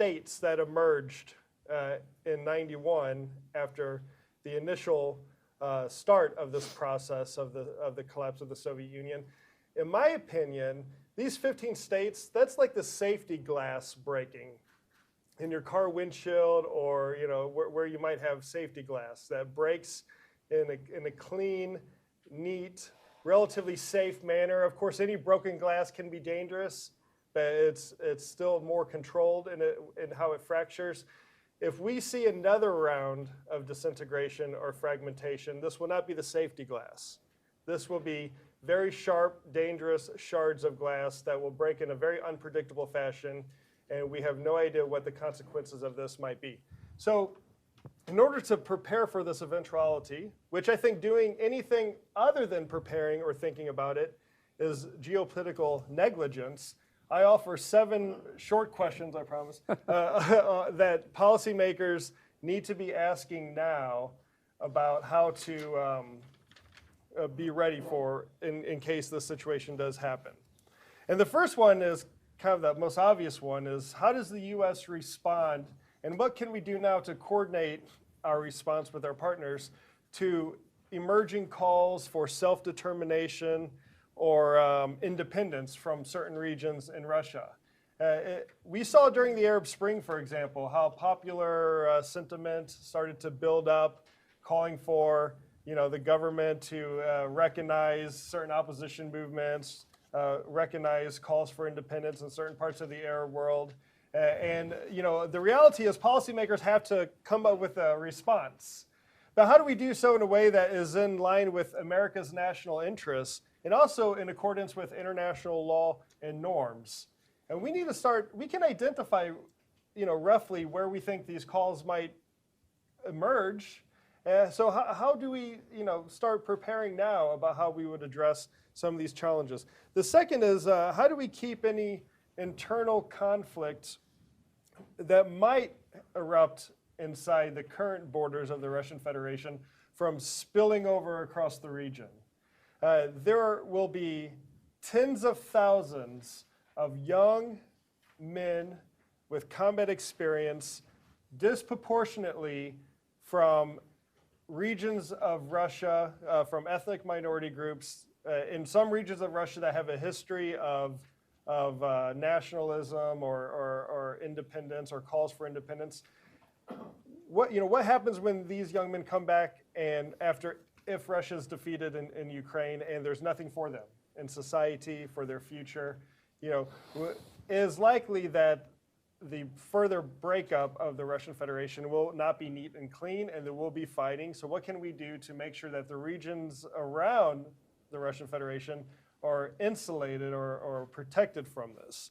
states that emerged in '91 after the initial start of this process of the collapse of the Soviet Union. In my opinion, these 15 states, that's like the safety glass breaking in your car windshield, or where you might have safety glass that breaks in a clean, neat, relatively safe manner. Of course, any broken glass can be dangerous, but it's still more controlled in how it fractures. If we see another round of disintegration or fragmentation, this will not be the safety glass. This will be very sharp, dangerous shards of glass that will break in a very unpredictable fashion, and we have no idea what the consequences of this might be. So in order to prepare for this eventuality, which I think doing anything other than preparing or thinking about it is geopolitical negligence, I offer 7 short questions, I promise, that policymakers need to be asking now about how to be ready for in case this situation does happen. And the first one is kind of the most obvious one, is how does the US respond, and what can we do now to coordinate our response with our partners to emerging calls for self-determination or independence from certain regions in Russia? We saw during the Arab Spring, for example, how popular sentiment started to build up, calling for the government to recognize certain opposition movements, recognize calls for independence in certain parts of the Arab world. And the reality is policymakers have to come up with a response. But how do we do so in a way that is in line with America's national interests and also in accordance with international law and norms? And we need to start, we can identify roughly where we think these calls might emerge. So how do we start preparing now about how we would address some of these challenges? The second is how do we keep any internal conflicts that might erupt inside the current borders of the Russian Federation from spilling over across the region? There will be tens of thousands of young men with combat experience disproportionately from regions of Russia, from ethnic minority groups, in some regions of Russia that have a history of nationalism or independence or calls for independence. What happens when these young men come back and if Russia is defeated in Ukraine and there's nothing for them in society for their future? It is likely that the further breakup of the Russian Federation will not be neat and clean, and there will be fighting. So what can we do to make sure that the regions around the Russian Federation are insulated or protected from this?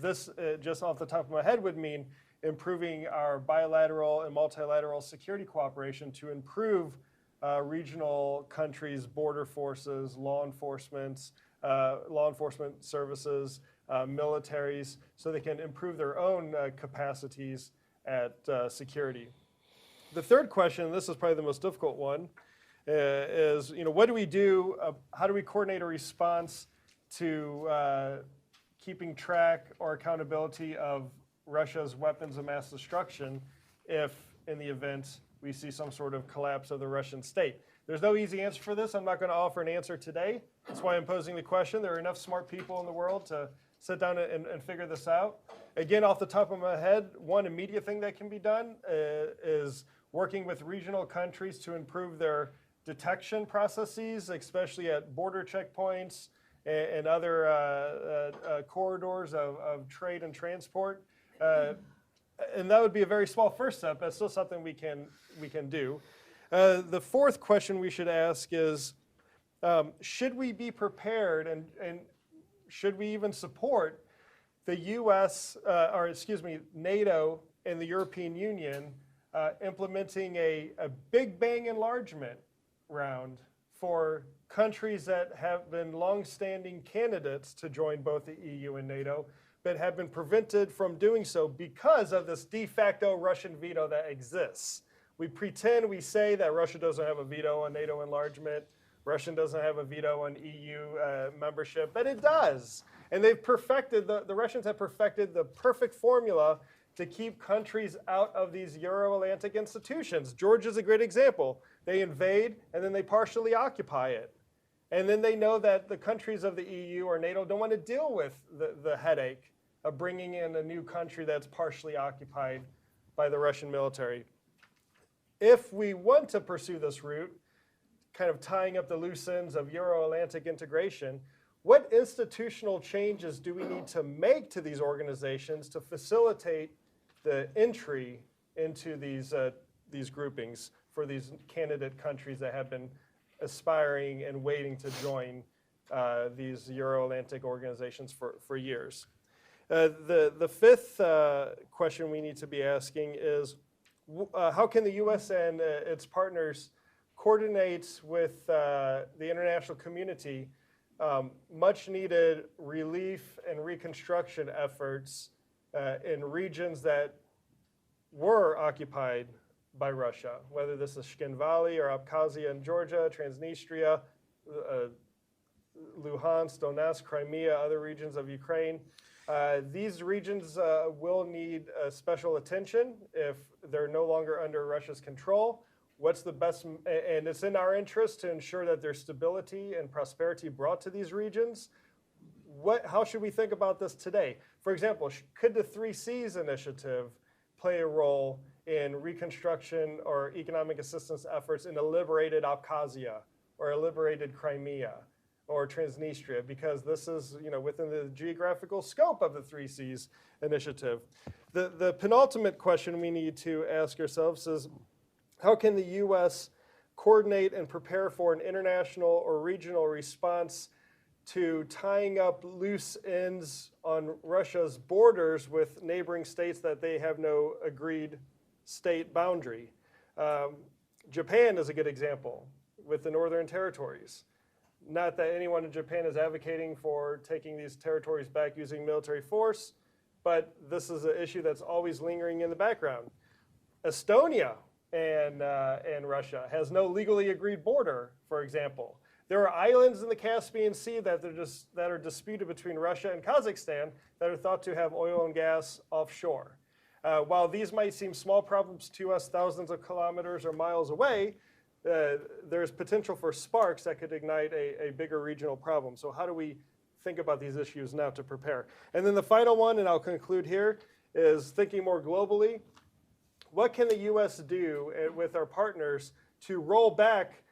This, just off the top of my head, would mean improving our bilateral and multilateral security cooperation to improve regional countries' border forces, law enforcement services, militaries, so they can improve their own capacities at security. The third question, this is probably the most difficult one, is what do we do? How do we coordinate a response to keeping track or accountability of Russia's weapons of mass destruction if, in the event, we see some sort of collapse of the Russian state? There's no easy answer for this. I'm not going to offer an answer today. That's why I'm posing the question. There are enough smart people in the world to sit down and figure this out. Again, off the top of my head, one immediate thing that can be done is working with regional countries to improve their detection processes, especially at border checkpoints and other corridors of trade and transport. And that would be a very small first step. That's still something we can do. The fourth question we should ask is, should we be prepared and should we even support the US, NATO and the European Union implementing a Big Bang enlargement round for countries that have been long-standing candidates to join both the EU and NATO, but have been prevented from doing so because of this de facto Russian veto that exists? We say that Russia doesn't have a veto on NATO enlargement, Russia doesn't have a veto on EU membership, but it does. And they've perfected, the Russians have perfected the perfect formula to keep countries out of these Euro-Atlantic institutions. Georgia's a great example. They invade, and then they partially occupy it. And then they know that the countries of the EU or NATO don't want to deal with the headache of bringing in a new country that's partially occupied by the Russian military. If we want to pursue this route, kind of tying up the loose ends of Euro-Atlantic integration, what institutional changes do we need to make to these organizations to facilitate the entry into these groupings for these candidate countries that have been aspiring and waiting to join these Euro-Atlantic organizations for years? The fifth question we need to be asking is, how can the U.S. and its partners coordinate with the international community much needed relief and reconstruction efforts in regions that were occupied by Russia, whether this is Shkin Valley or Abkhazia and Georgia, Transnistria, Luhansk, Donetsk, Crimea, other regions of Ukraine. These regions will need special attention if they're no longer under Russia's control. What's the best, and it's in our interest to ensure that there's stability and prosperity brought to these regions. How should we think about this today? For example, could the 3Cs initiative play a role in reconstruction or economic assistance efforts in a liberated Abkhazia or a liberated Crimea or Transnistria, because this is within the geographical scope of the 3Cs initiative. The penultimate question we need to ask ourselves is, how can the U.S. coordinate and prepare for an international or regional response to tying up loose ends on Russia's borders with neighboring states that they have no agreed state boundary? Japan is a good example with the Northern Territories. Not that anyone in Japan is advocating for taking these territories back using military force, but this is an issue that's always lingering in the background. Estonia and Russia has no legally agreed border, for example. There are islands in the Caspian Sea that are disputed between Russia and Kazakhstan that are thought to have oil and gas offshore. While these might seem small problems to us thousands of kilometers or miles away, there's potential for sparks that could ignite a bigger regional problem. So how do we think about these issues now to prepare? And then the final one, and I'll conclude here, is thinking more globally. What can the U.S. do with our partners to roll back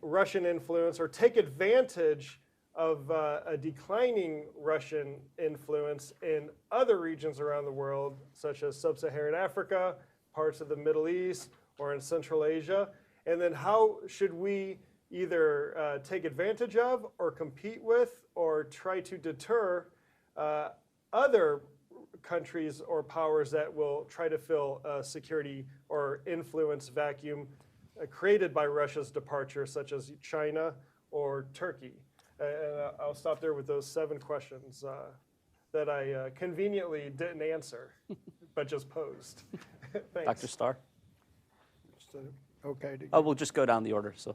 Russian influence or take advantage of a declining Russian influence in other regions around the world, such as sub-Saharan Africa, parts of the Middle East, or in Central Asia? And then how should we either take advantage of or compete with or try to deter other countries or powers that will try to fill a security or influence vacuum created by Russia's departure, such as China or Turkey? And I'll stop there with those 7 questions that I conveniently didn't answer, but just posed. Thanks. Dr. Starr? Okay. Oh, we'll just go down the order. So,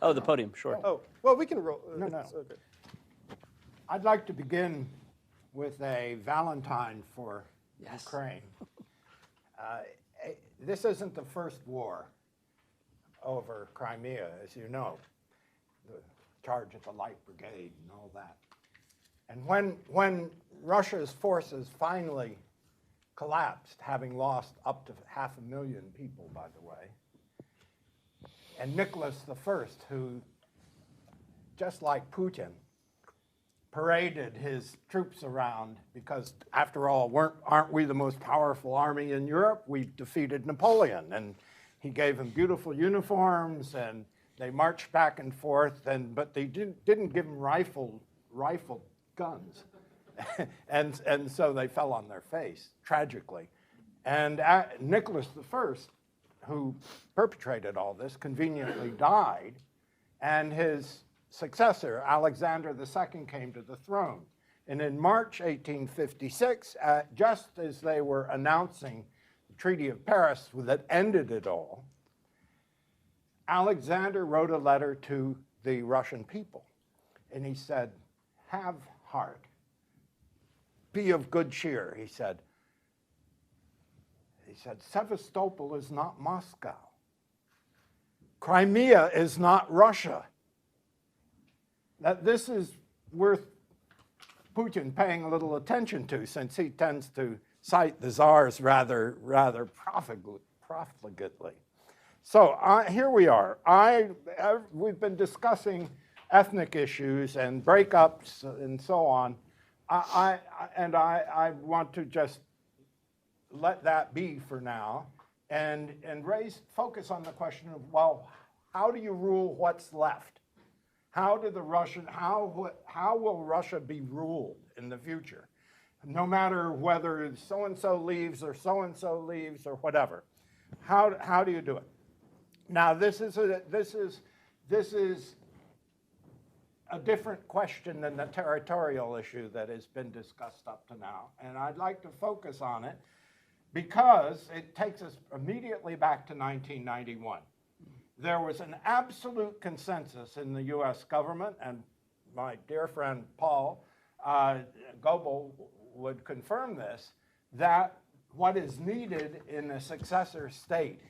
the podium, sure. Oh, well, we can roll. No. Okay. I'd like to begin with a Valentine for Ukraine. This isn't the first war over Crimea, as you know, the charge of the Light Brigade and all that. And when Russia's forces finally collapsed, having lost up to 500,000 people, by the way, and Nicholas I, who, just like Putin, paraded his troops around because, after all, aren't we the most powerful army in Europe? We've defeated Napoleon, and he gave them beautiful uniforms, and they marched back and forth, but they didn't give them rifle guns, and so they fell on their face tragically. And Nicholas I, who perpetrated all this, conveniently died, and his successor, Alexander II, came to the throne. And in March 1856, just as they were announcing the Treaty of Paris that ended it all, Alexander wrote a letter to the Russian people. And he said, "Have heart. Be of good cheer," he said. he said, Sevastopol is not Moscow. Crimea is not Russia. That this is worth Putin paying a little attention to, since he tends to cite the czars rather profligately. So here we are. We've been discussing ethnic issues and breakups and so on. I want to just let that be for now and focus on the question of, well, how do you rule what's left? How will Russia be ruled in the future? No matter whether so-and-so leaves or so-and-so leaves or whatever. How do you do it? Now, this is a different question than the territorial issue that has been discussed up to now. And I'd like to focus on it because it takes us immediately back to 1991. There was an absolute consensus in the US government, and my dear friend Paul Goebel would confirm this, that what is needed in a successor state,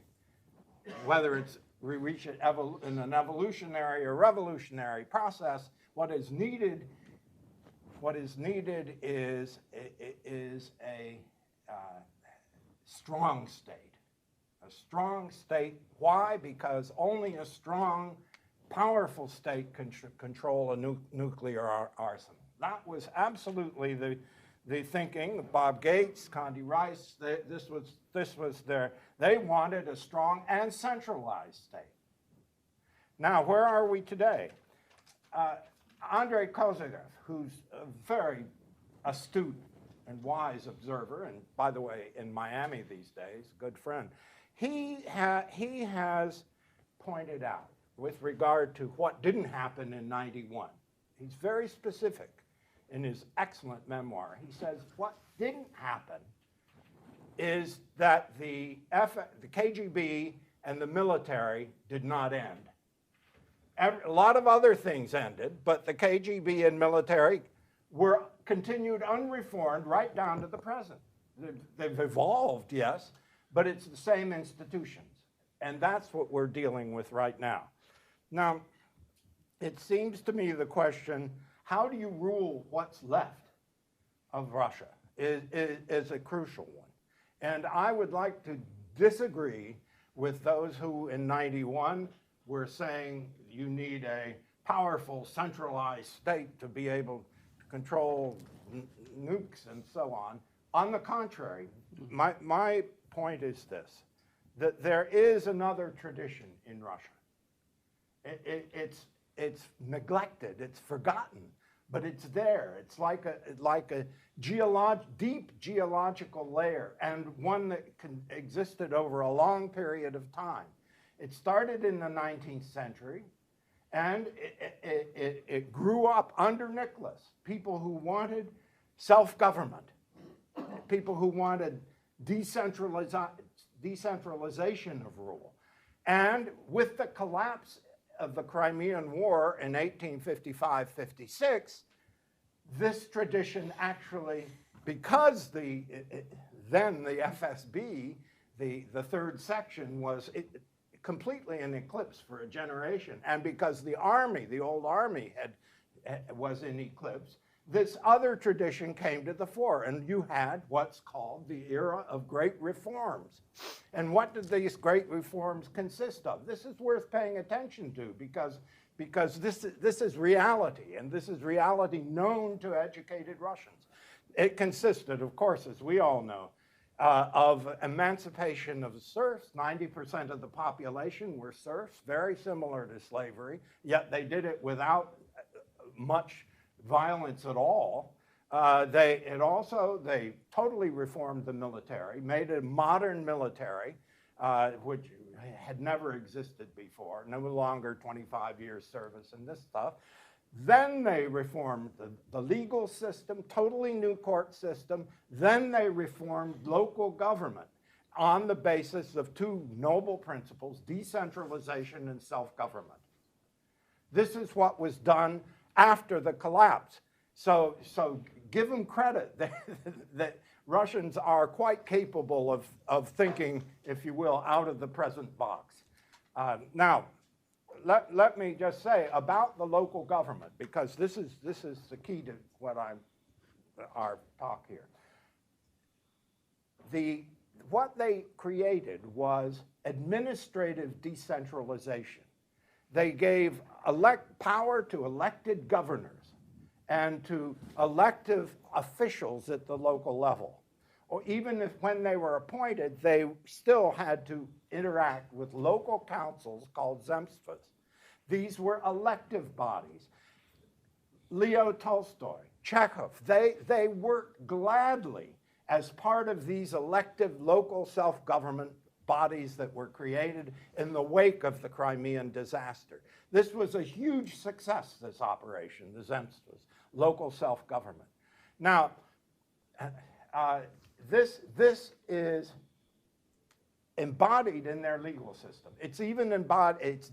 whether it's we reach it in an evolutionary or revolutionary process, what is needed is a strong state. A strong state. Why? Because only a strong, powerful state can control a nuclear arsenal. That was absolutely the thinking of Bob Gates, Condi Rice. This was they wanted a strong and centralized state. Now, where are we today? Andrei Kozyrev, who's a very astute and wise observer, and by the way, in Miami these days, good friend, he has pointed out with regard to what didn't happen in '91. He's very specific in his excellent memoir. He says what didn't happen is that the KGB and the military did not end. A lot of other things ended, but the KGB and military were continued unreformed right down to the present. They've evolved, yes, but it's the same institutions. And that's what we're dealing with right now. Now, it seems to me the question, how do you rule what's left of Russia is a crucial one. And I would like to disagree with those who in '91 were saying you need a powerful centralized state to be able to control nukes and so on. On the contrary, my point is this, that there is another tradition in Russia. It's neglected, it's forgotten, but it's there. It's like a deep geological layer, and one that existed over a long period of time. It started in the 19th century, and it grew up under Nicholas. People who wanted self-government, people who wanted decentralization of rule. And with the collapse of the Crimean War in 1855-56, this tradition actually, because then the FSB, the third section, was completely in eclipse for a generation, and because the army, the old army, was in eclipse, this other tradition came to the fore, and you had what's called the era of great reforms. And what did these great reforms consist of? This is worth paying attention to because this is reality, and this is reality known to educated Russians. It consisted, of course, as we all know, of emancipation of serfs. 90% of the population were serfs, very similar to slavery, yet they did it without much violence at all. They totally reformed the military, made a modern military, which had never existed before, no longer 25 years service and this stuff. Then they reformed the legal system, totally new court system. Then they reformed local government on the basis of two noble principles, decentralization and self-government. This is what was done after the collapse. So give them credit that Russians are quite capable of thinking, if you will, out of the present box. Now, let me just say about the local government, because this is the key to our talk here. What they created was administrative decentralization. They gave power to elected governors and to elective officials at the local level. Or even if when they were appointed, they still had to interact with local councils called zemstvos. These were elective bodies. Leo Tolstoy, Chekhov, they worked gladly as part of these elective local self-government bodies that were created in the wake of the Crimean disaster. This was a huge success, this operation, the zemstvos, local self-government. Now, this is embodied in their legal system. It's even embodied,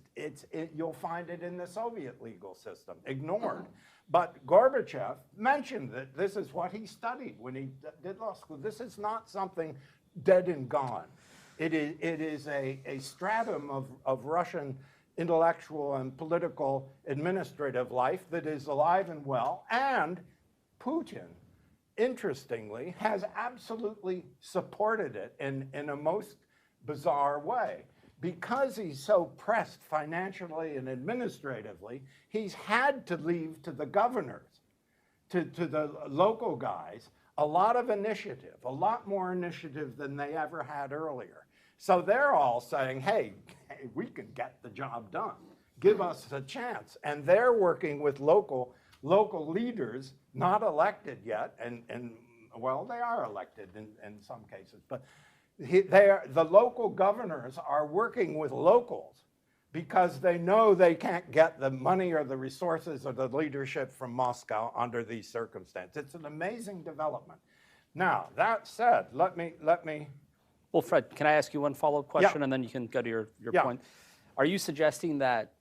you'll find it in the Soviet legal system, ignored. But Gorbachev mentioned that this is what he studied when he did law school. This is not something dead and gone. It is a stratum of Russian intellectual and political administrative life that is alive and well, and Putin, interestingly, has absolutely supported it in a most bizarre way. Because he's so pressed financially and administratively, he's had to leave to the governors, to the local guys, a lot of initiative, a lot more initiative than they ever had earlier. So they're all saying, hey, we can get the job done. Give us a chance. And they're working with local leaders, not elected yet, and well, they are elected in some cases, but the local governors are working with locals because they know they can't get the money or the resources or the leadership from Moscow under these circumstances. It's an amazing development. Now, that said, let me. Well, Fred, can I ask you one follow-up question, Yeah. and then you can go to your Yeah. point? Are you suggesting that,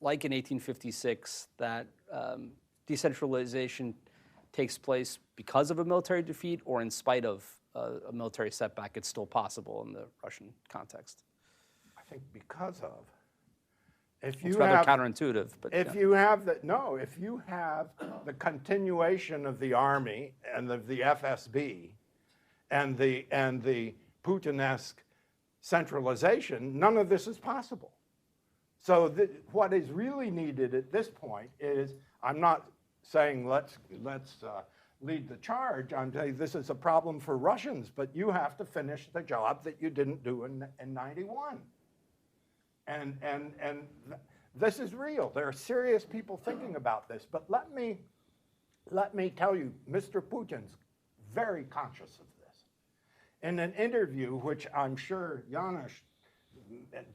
like in 1856, that decentralization takes place because of a military defeat, or in spite of a military setback, it's still possible in the Russian context? I think because of. It's rather counterintuitive, but if you have the continuation of the army and the FSB and the Putin-esque centralization, none of this is possible. So what is really needed at this point is, I'm not saying let's lead the charge. I'm saying this is a problem for Russians, but you have to finish the job that you didn't do in 91. And this is real. There are serious people thinking about this. But let me tell you, Mr. Putin's very conscious of this. In an interview, which I'm sure Janusz,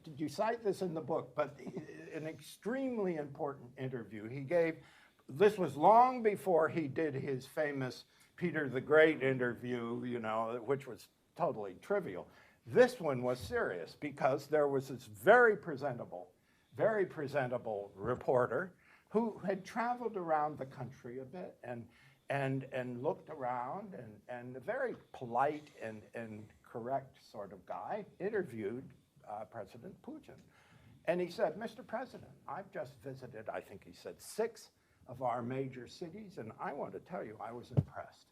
did you cite this in the book? But an extremely important interview he gave. This was long before he did his famous Peter the Great interview, which was totally trivial. This one was serious because there was this very presentable reporter who had traveled around the country a bit and looked around and a very polite and correct sort of guy interviewed President Putin. And he said, Mr. President, I've just visited, I think he said, 6 of our major cities, and I want to tell you, I was impressed.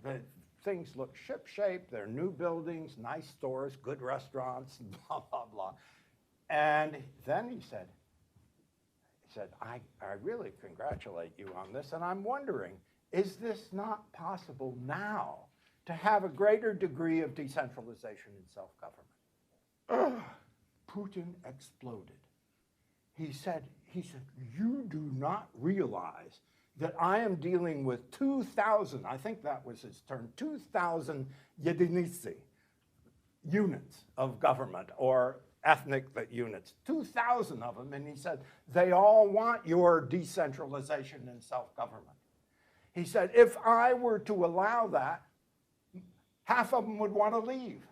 The things look ship-shape, they're new buildings, nice stores, good restaurants, blah, blah, blah. And then he said, I really congratulate you on this, and I'm wondering, is this not possible now to have a greater degree of decentralization and self-government? Putin exploded. He said, you do not realize that I am dealing with 2,000, I think that was his term, 2,000 jediniцы, units of government, or ethnic units, 2,000 of them, and he said, they all want your decentralization and self-government. He said, if I were to allow that, half of them would want to leave.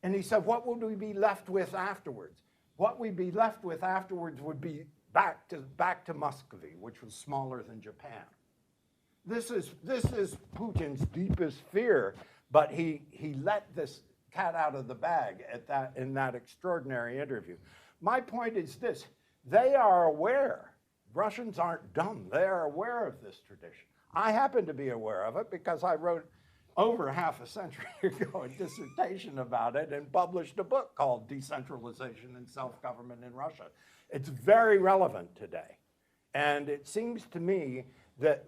And he said, what would we be left with afterwards? What we'd be left with afterwards would be back to Muscovy, which was smaller than Japan. This is Putin's deepest fear, but he let this cat out of the bag in that extraordinary interview. My point is this: they are aware. Russians aren't dumb. They are aware of this tradition. I happen to be aware of it because I wrote over half a century ago a dissertation about it and published a book called Decentralization and Self-Government in Russia. It's very relevant today. And it seems to me that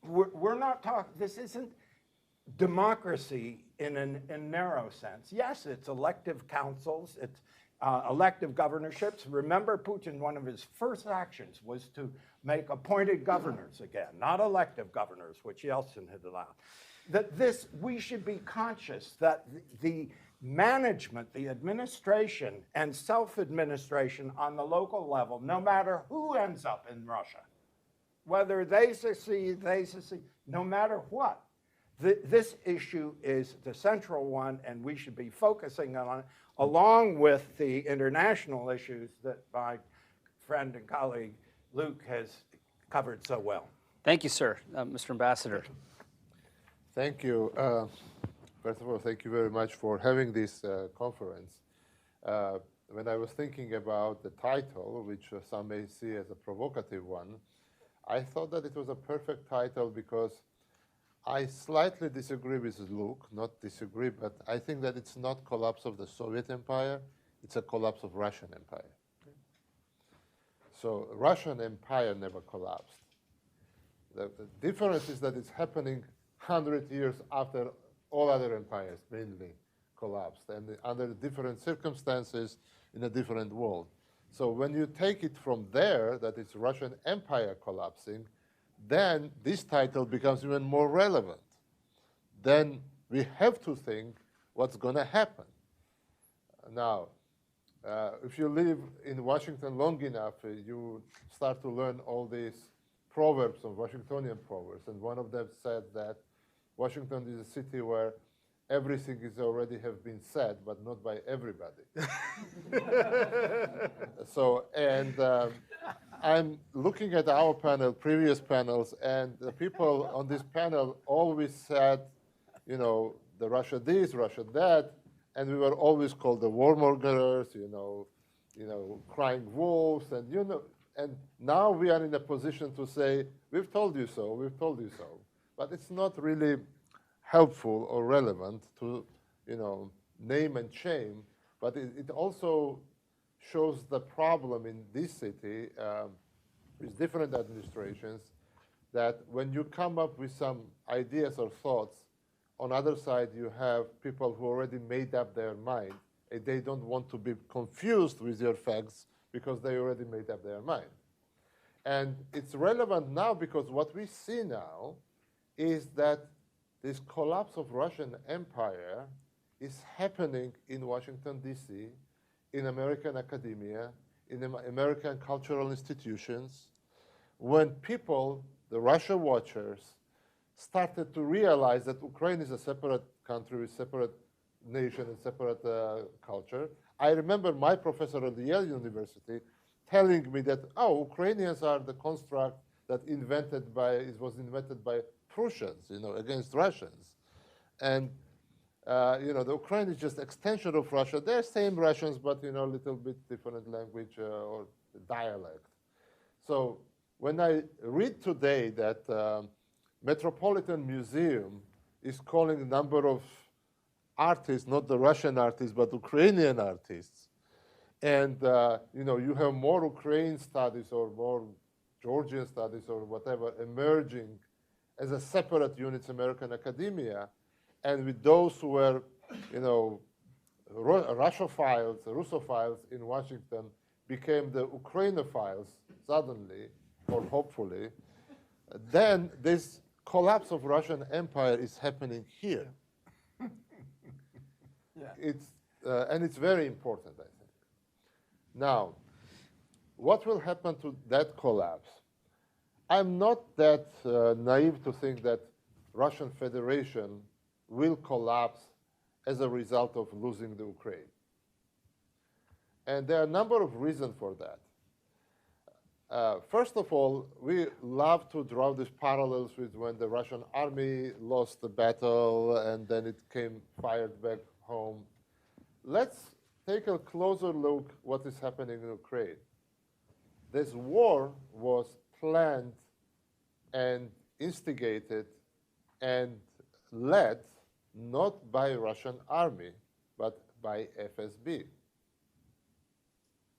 we're not talking, this isn't democracy in a narrow sense. Yes, it's elective councils, it's elective governorships. Remember, Putin, one of his first actions was to make appointed governors again, not elective governors, which Yeltsin had allowed. We should be conscious that the management, the administration, and self-administration on the local level, no matter who ends up in Russia, whether they succeed, no matter what, this issue is the central one, and we should be focusing on it, along with the international issues that my friend and colleague Luke has covered so well. Thank you, sir. Mr. Ambassador. Thank you. First of all, thank you very much for having this conference. When I was thinking about the title, which some may see as a provocative one, I thought that it was a perfect title because I slightly disagree with Luke, not disagree, but I think that it's not collapse of the Soviet Empire, it's a collapse of Russian Empire. So Russian Empire never collapsed. The difference is that it's happening 100 years after all other empires mainly collapsed, and under different circumstances in a different world. So when you take it from there, that it's Russian Empire collapsing, then this title becomes even more relevant. Then we have to think what's going to happen. Now, if you live in Washington long enough, you start to learn all these proverbs, of Washingtonian proverbs, and one of them said that Washington is a city where everything is already have been said, but not by everybody. So, and I'm looking at our panel, previous panels, and the people on this panel always said, you know, the Russia this, Russia that, and we were always called the warmongers, you know, crying wolves, and and now we are in a position to say, we've told you so, we've told you so. But it's not really helpful or relevant to, name and shame, but it also shows the problem in this city with different administrations, that when you come up with some ideas or thoughts, on other side you have people who already made up their mind, and they don't want to be confused with your facts because they already made up their mind. And it's relevant now because what we see now is that this collapse of Russian Empire is happening in Washington, D.C., in American academia, in American cultural institutions, when people, the Russia watchers, started to realize that Ukraine is a separate country with separate nation and separate culture. I remember my professor at the Yale University telling me that, Ukrainians are the construct that was invented by Prussians, against Russians. And, the Ukraine is just extension of Russia. They're same Russians, but, a little bit different language or dialect. So when I read today that Metropolitan Museum is calling a number of artists, not the Russian artists, but Ukrainian artists, and, you have more Ukrainian studies or more Georgian studies or whatever emerging as a separate units American academia, and with those who were, Russophiles in Washington became the Ukrainophiles suddenly, or hopefully, then this collapse of Russian Empire is happening here. Yeah. And it's very important, I think. Now, what will happen to that collapse? I'm not that naive to think that Russian Federation will collapse as a result of losing the Ukraine. And there are a number of reasons for that. first of all, we love to draw these parallels with when the Russian army lost the battle and then it came fired back home. Let's take a closer look what is happening in Ukraine. This war was planned and instigated and led not by Russian army, but by FSB,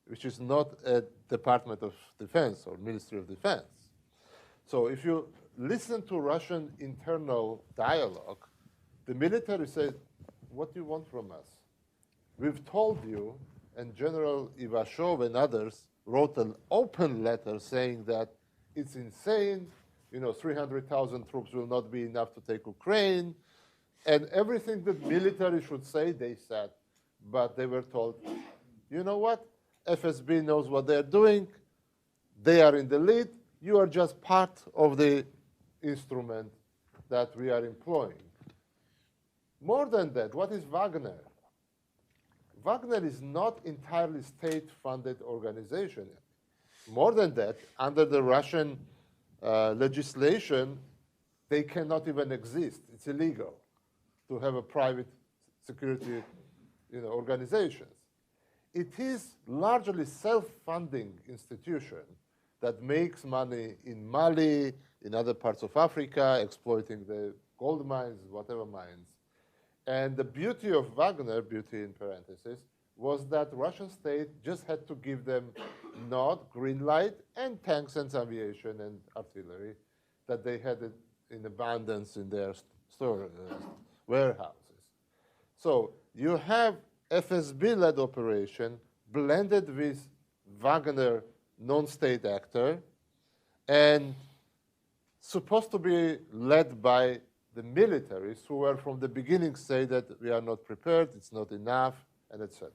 which is not a Department of Defense or Ministry of Defense. So if you listen to Russian internal dialogue, the military said, what do you want from us? We've told you, and General Ivashov and others wrote an open letter saying that it's insane, 300,000 troops will not be enough to take Ukraine, and everything that military should say, they said. But they were told, you know what? FSB knows what they're doing. They are in the lead. You are just part of the instrument that we are employing. More than that, what is Wagner? Wagner is not entirely state-funded organization. More than that, under the Russian legislation, they cannot even exist. It's illegal to have a private security organizations. It is largely self-funding institution that makes money in Mali, in other parts of Africa, exploiting the gold mines, whatever mines. And the beauty of Wagner, beauty in parentheses, was that Russian state just had to give them nod, green light, and tanks and aviation and artillery that they had in abundance in their warehouses. So you have FSB-led operation blended with Wagner non-state actor and supposed to be led by the militaries who were from the beginning say that we are not prepared, it's not enough, and etc.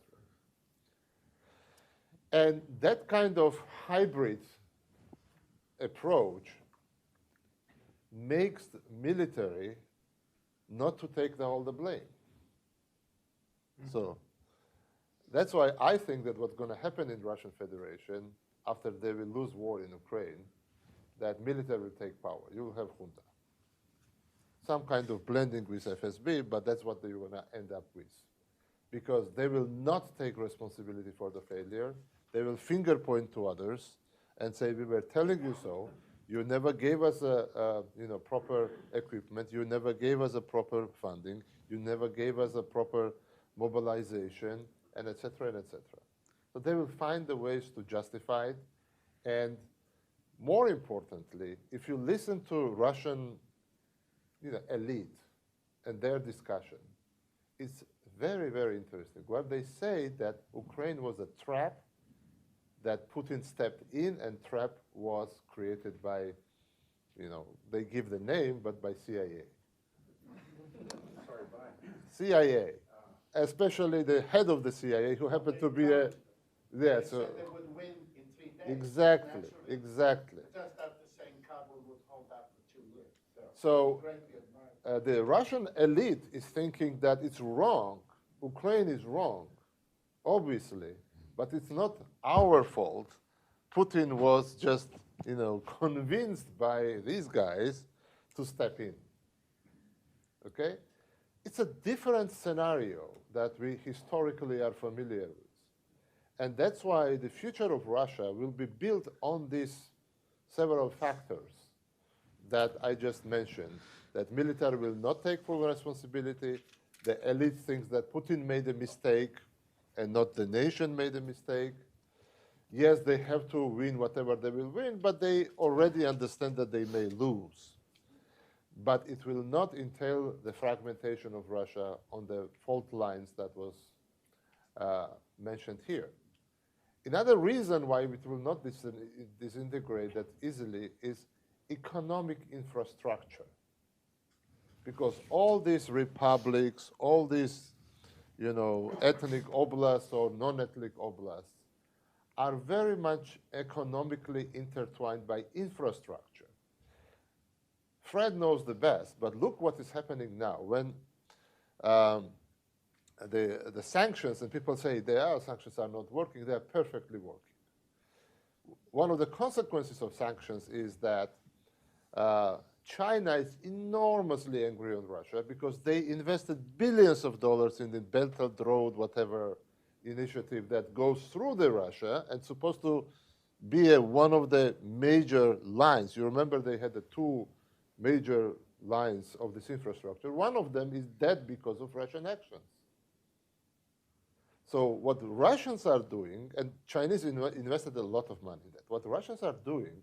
And that kind of hybrid approach makes the military not to take all the blame. So that's why I think that what's going to happen in Russian Federation after they will lose war in Ukraine, that military will take power. You will have junta. Some kind of blending with FSB, but that's what they're going to end up with. Because they will not take responsibility for the failure. They will finger point to others and say, we were telling you so. You never gave us a proper equipment. You never gave us a proper funding. You never gave us a proper mobilization, and et cetera, and et cetera. So they will find the ways to justify it. And more importantly, if you listen to Russian elite and their discussion, it's very, very interesting. What they say that Ukraine was a trap, that Putin stepped in, and trap was created by, they give the name, but by CIA. Sorry, by? CIA. Especially the head of the CIA, who happened to be a... Yeah, They so said they would win in 3 days. exactly, Naturally. exactly. Just that the same Kabul would hold out for 2 years. So Greatly admired. the Russian elite is thinking that it's wrong. Ukraine is wrong, obviously, but it's not our fault. Putin was just, convinced by these guys to step in. Okay? It's a different scenario that we historically are familiar with. And that's why the future of Russia will be built on these several factors that I just mentioned, that military will not take full responsibility, the elite thinks that Putin made a mistake and not the nation made a mistake. Yes, they have to win whatever they will win, but they already understand that they may lose. But it will not entail the fragmentation of Russia on the fault lines that was mentioned here. Another reason why it will not disintegrate that easily is economic infrastructure. Because all these republics, all these ethnic oblasts or non-ethnic oblasts are very much economically intertwined by infrastructure. Fred knows the best, but look what is happening now. When the sanctions, and people say sanctions are not working, they are perfectly working. one of the consequences of sanctions is that China is enormously angry on Russia because they invested billions of dollars in the Belt and Road, whatever initiative that goes through the Russia and supposed to be one of the major lines. You remember they had the two major lines of this infrastructure. One of them is dead because of Russian actions. So what the Russians are doing, and Chinese invested a lot of money in that, what the Russians are doing,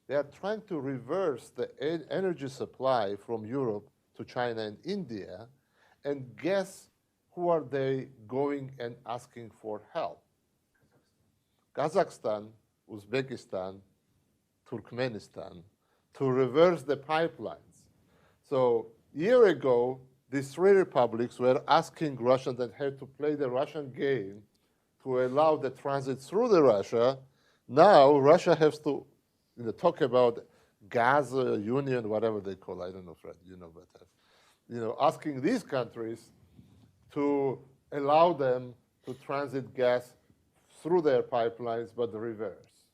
they are trying to reverse the energy supply from Europe to China and India, and guess who are they going and asking for help? Kazakhstan, Uzbekistan, Turkmenistan, to reverse the pipelines. So a year ago, these three republics were asking Russia that had to play the Russian game to allow the transit through the Russia. Now Russia has to talk about gas union, whatever they call it. I don't know, Fred, you know better. Asking these countries to allow them to transit gas through their pipelines, but the reverse.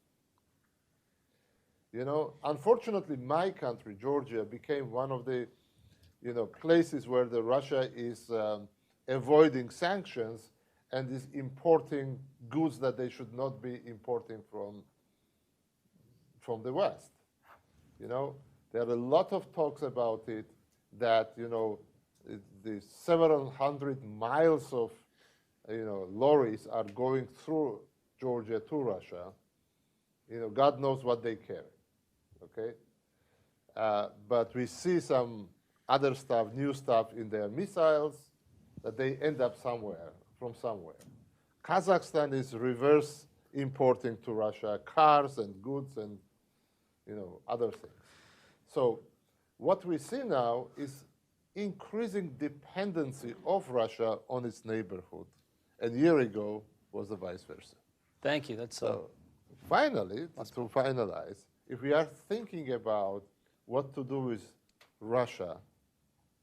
Unfortunately, my country, Georgia, became one of the places where the Russia is avoiding sanctions and is importing goods that they should not be importing from the West. There are a lot of talks about it that the several hundred miles of lorries are going through Georgia to Russia. God knows what they carry. Okay, but we see some other stuff, new stuff in their missiles that they end up from somewhere. Kazakhstan is reverse importing to Russia cars and goods and other things. So what we see now is increasing dependency of Russia on its neighborhood. And a year ago was the vice versa. Thank you. That's so. Finally, to finalize, if we are thinking about what to do with Russia,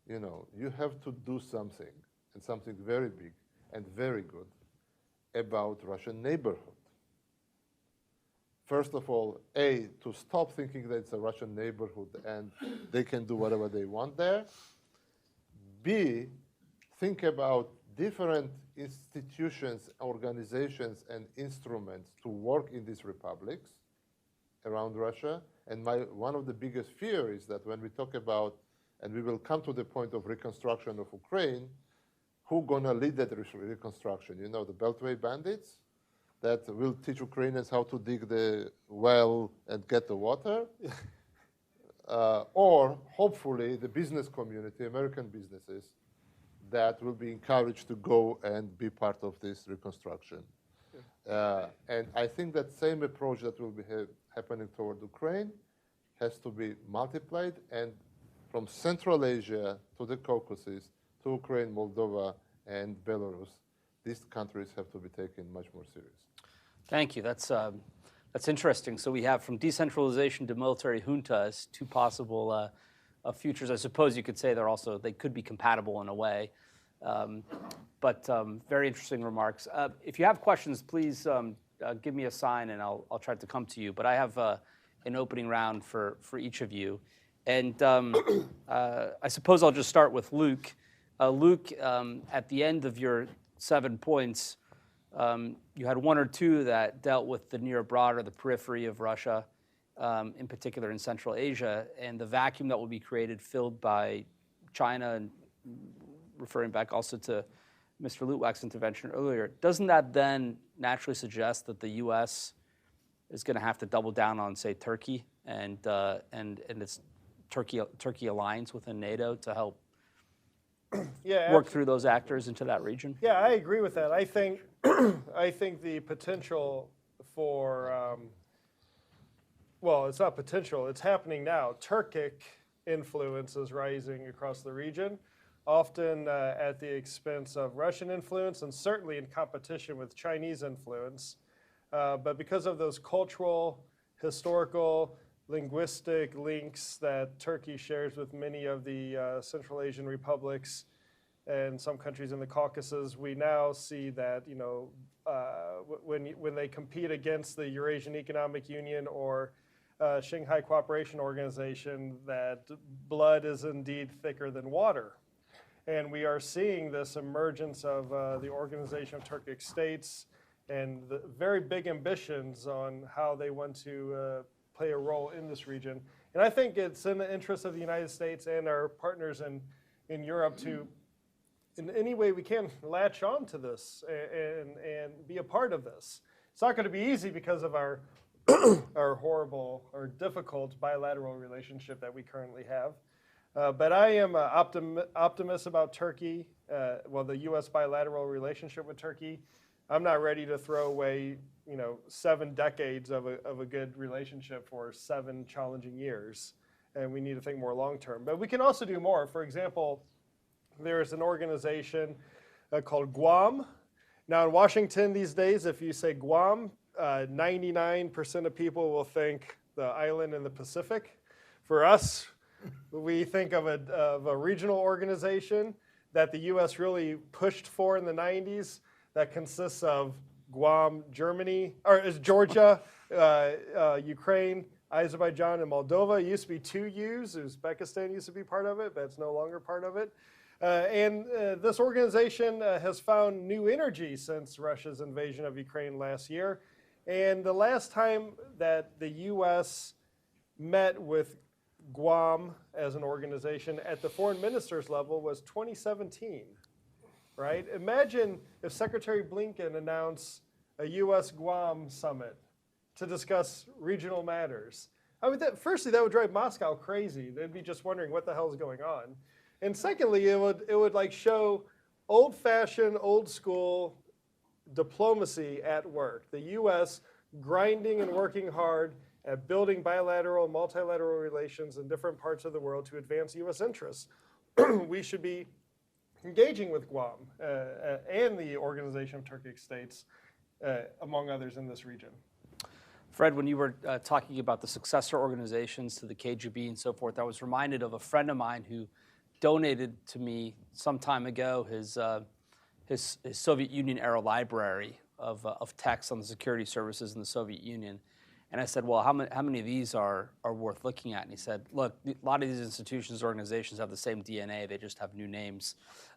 you have to do something, and something very big and very good about Russian neighborhood. First of all, to stop thinking that it's a Russian neighborhood and they can do whatever they want there. B, think about different institutions, organizations, and instruments to work in these republics around Russia. And one of the biggest fears is that when we talk about, and we will come to the point of reconstruction of Ukraine, who's going to lead that reconstruction? The Beltway bandits that will teach Ukrainians how to dig the well and get the water? Or hopefully the business community, American businesses, that will be encouraged to go and be part of this reconstruction. And I think that same approach that will be happening toward Ukraine has to be multiplied, and from Central Asia to the Caucasus, to Ukraine, Moldova, and Belarus, these countries have to be taken much more serious. Thank you. That's interesting. So we have from decentralization to military junta as two possible futures. I suppose you could say they could be compatible in a way. But very interesting remarks. If you have questions, please give me a sign and I'll try to come to you. But I have an opening round for each of you. And I suppose I'll just start with Luke. Luke, at the end of your 7 points, you had one or two that dealt with the near abroad or the periphery of Russia, in particular in Central Asia, and the vacuum that will be created filled by China, and referring back also to Mr. Lutwak's intervention earlier. Doesn't that then naturally suggest that the U.S. is going to have to double down on, say, Turkey and its Turkey alliance within NATO to help work through those actors into that region? Yeah, I agree with that. I think the potential for, well, it's not potential, it's happening now. Turkic influence is rising across the region, often at the expense of Russian influence and certainly in competition with Chinese influence. But because of those cultural, historical, linguistic links that Turkey shares with many of the Central Asian republics and some countries in the Caucasus, we now see that, you know, when they compete against the Eurasian Economic Union or Shanghai Cooperation Organization, that blood is indeed thicker than water. And we are seeing this emergence of the Organization of Turkic States and the very big ambitions on how they want to play a role in this region. And I think it's in the interest of the United States and our partners in Europe to, in any way we can, latch on to this and be a part of this. It's not going to be easy because of our our horrible or difficult bilateral relationship that we currently have. But I am optimist about Turkey, well, the U.S. bilateral relationship with Turkey. I'm not ready to throw away, you know, 7 decades of a good relationship for 7 challenging years. And we need to think more long term. But we can also do more. For example, there's an organization called Guam. Now in Washington these days, if you say Guam, 99% of people will think the island in the Pacific. For us, we think of a regional organization that the U.S. really pushed for in the 90s that consists of Guam, Germany, or is Georgia, Ukraine, Azerbaijan, and Moldova. It used to be 2 U's. Uzbekistan used to be part of it, but it's no longer part of it. And this organization has found new energy since Russia's invasion of Ukraine last year. And the last time that the U.S. met with Guam as an organization at the foreign ministers level was 2017, right? Imagine if Secretary Blinken announced a U.S. Guam summit to discuss regional matters. I mean, firstly, that would drive Moscow crazy. They'd be just wondering what the hell is going on. And secondly, it would like show old-fashioned, old-school diplomacy at work. The U.S. grinding and working hard at building bilateral, multilateral relations in different parts of the world to advance U.S. interests. We should be engaging with Guam and the Organization of Turkic States, among others in this region. Fred, when you were talking about the successor organizations to the KGB and so forth, I was reminded of a friend of mine who donated to me some time ago his Soviet Union era library of texts on the security services in the Soviet Union. And I said, well, how many of these are worth looking at? And he said, look, a lot of these institutions, organizations have the same DNA. They just have new names.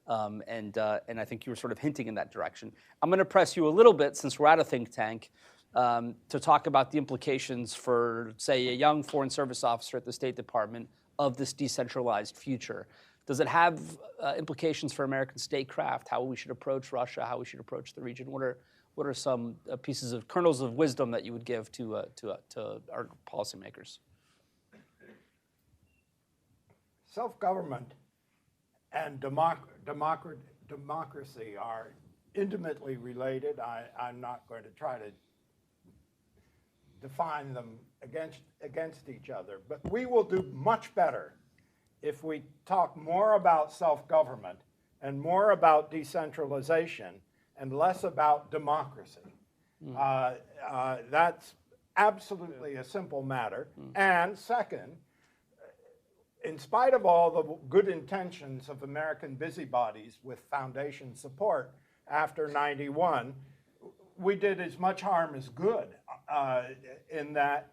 And I think you were sort of hinting in that direction. I'm going to press you a little bit, since we're at a think tank, to talk about the implications for, say, a young foreign service officer at the State Department of this decentralized future. Does it have implications for American statecraft, how we should approach Russia, how we should approach the region? What are some pieces of kernels of wisdom that you would give to our policymakers? Self-government and democracy are intimately related. I'm not going to try to define them against each other, but we will do much better if we talk more about self-government and more about decentralization and less about democracy. That's absolutely a simple matter. And second, in spite of all the good intentions of American busybodies with foundation support after '91, we did as much harm as good in that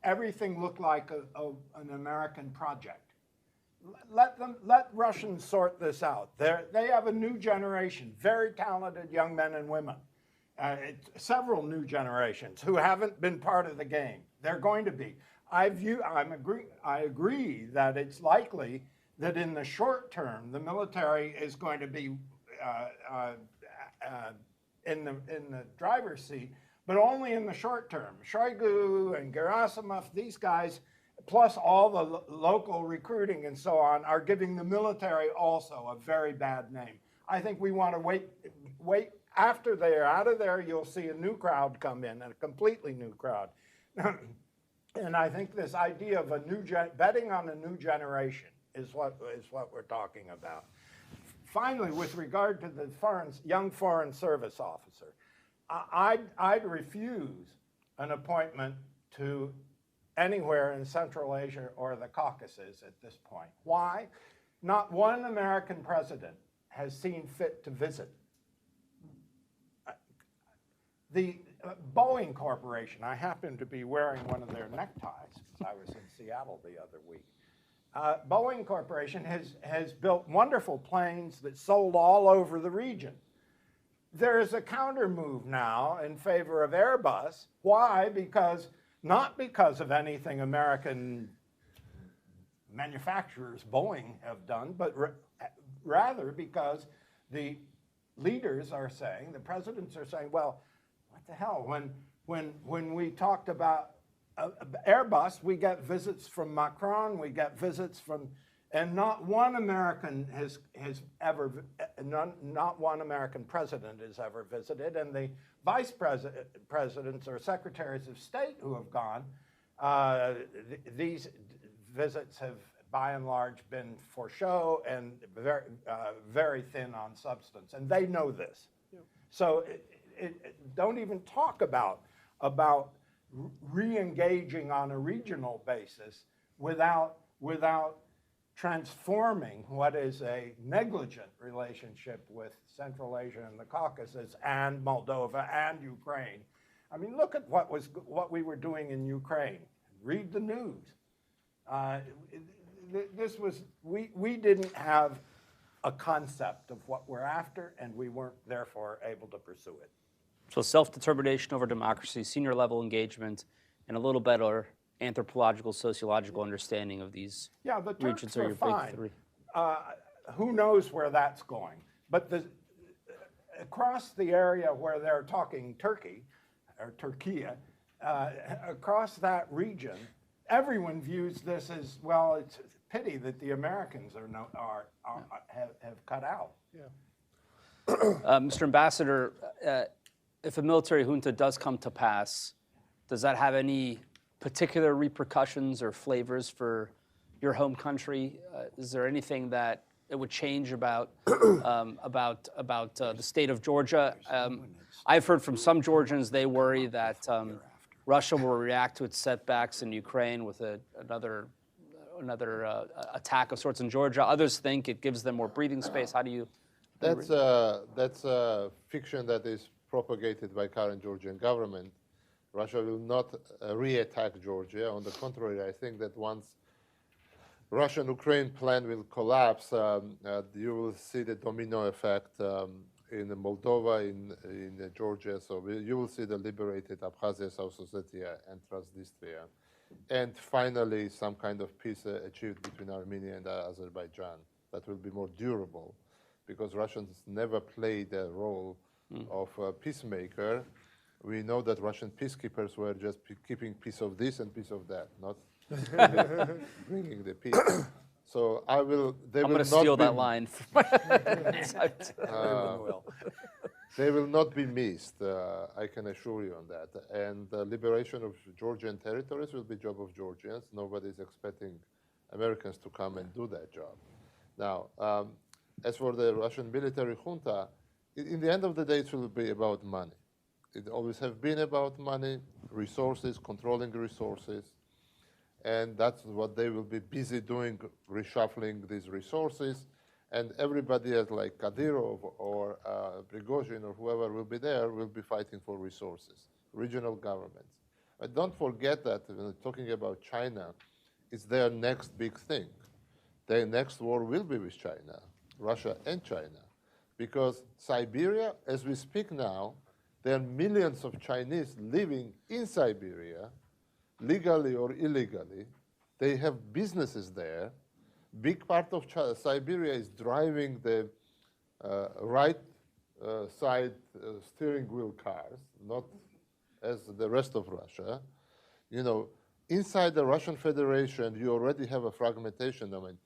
everything looked like an American project. Let Russians sort this out. They have a new generation, very talented young men and women, several new generations who haven't been part of the game. They're going to be. I agree that it's likely that in the short term, the military is going to be in the driver's seat, but only in the short term. Shoigu and Gerasimov, these guys, plus all the local recruiting and so on, are giving the military also a very bad name. I think we want to wait. After they're out of there, you'll see a new crowd come in, a completely new crowd. And I think this idea of betting on a new generation is what we're talking about. Finally, with regard to the young foreign service officer, I'd refuse an appointment to anywhere in Central Asia or the Caucasus at this point. Why? not one American president has seen fit to visit. The Boeing Corporation, I happened to be wearing one of their neckties because I was in Seattle the other week. Boeing Corporation has built wonderful planes that sold all over the region. There is a counter move now in favor of Airbus. Why? Not because of anything American manufacturers, Boeing, have done, but rather because the leaders are saying, the presidents are saying, well, what the hell? When we talked about Airbus, we get visits from Macron, we get visits from, and not one American has ever, not one American president has ever visited, and the vice presidents or secretaries of state who have gone, these visits have by and large been for show and very thin on substance, and they know this. Yeah. So don't even talk about re-engaging on a regional basis without transforming what is a negligent relationship with Central Asia and the Caucasus and Moldova and Ukraine. I mean, look at what we were doing in Ukraine. Read the news. We didn't have a concept of what we're after, and we weren't therefore able to pursue it. So self-determination over democracy, senior level engagement, and a little better anthropological, sociological understanding of these regions are your big three. Who knows where that's going? But across the area where they're talking Turkey, or Turkey, across that region, everyone views this as, well, it's a pity that the Americans have cut out. Yeah. Mr. Ambassador, if a military junta does come to pass, does that have any particular repercussions or flavors for your home country? Is there anything that it would change about the state of Georgia? I've heard from some Georgians they worry that Russia will react to its setbacks in Ukraine with another attack of sorts in Georgia. Others think it gives them more breathing space. How do you? That's a fiction that is propagated by current Georgian government. Russia will not re-attack Georgia. On the contrary, I think that once Russian-Ukraine plan will collapse, you will see the domino effect in Moldova, in Georgia. So you will see the liberated Abkhazia, South Ossetia, and Transnistria. And finally, some kind of peace achieved between Armenia and Azerbaijan that will be more durable, because Russians never played a role of a peacemaker. We know that Russian peacekeepers were just keeping piece of this and piece of that, not bringing the peace. So I'm going to steal that line. They will not be missed, I can assure you on that. And the liberation of Georgian territories will be job of Georgians. Nobody is expecting Americans to come and do that job. Now, as for the Russian military junta, in the end of the day, it will be about money. It always have been about money, resources, controlling resources, and that's what they will be busy doing, reshuffling these resources. And everybody else, like Kadyrov or Prigozhin or whoever will be there, will be fighting for resources, regional governments. But don't forget that when talking about China, it's their next big thing. Their next war will be with China, Russia and China, because Siberia, as we speak now, there are millions of Chinese living in Siberia, legally or illegally. They have businesses there. Big part of Siberia is driving the right side steering wheel cars, not as the rest of Russia. You know, inside the Russian Federation, you already have a fragmentation. I mean,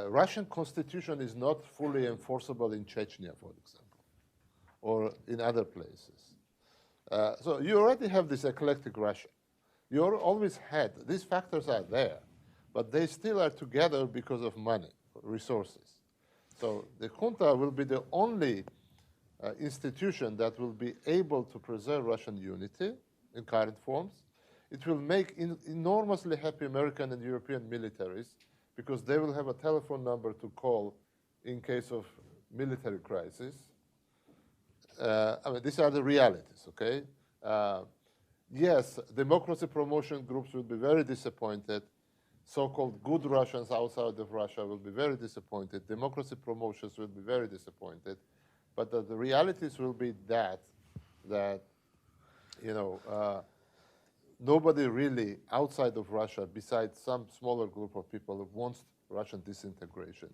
Russian constitution is not fully enforceable in Chechnya, for example, or in other places. So you already have this eclectic Russia. You always had, these factors are there, but they still are together because of money, resources. So the junta will be the only institution that will be able to preserve Russian unity in current forms. It will make enormously happy American and European militaries, because they will have a telephone number to call in case of military crisis. I mean, these are the realities, okay? Yes, democracy promotion groups will be very disappointed. So-called good Russians outside of Russia will be very disappointed. Democracy promotions will be very disappointed. But the realities will be that you know, nobody really outside of Russia, besides some smaller group of people, who wants Russian disintegration.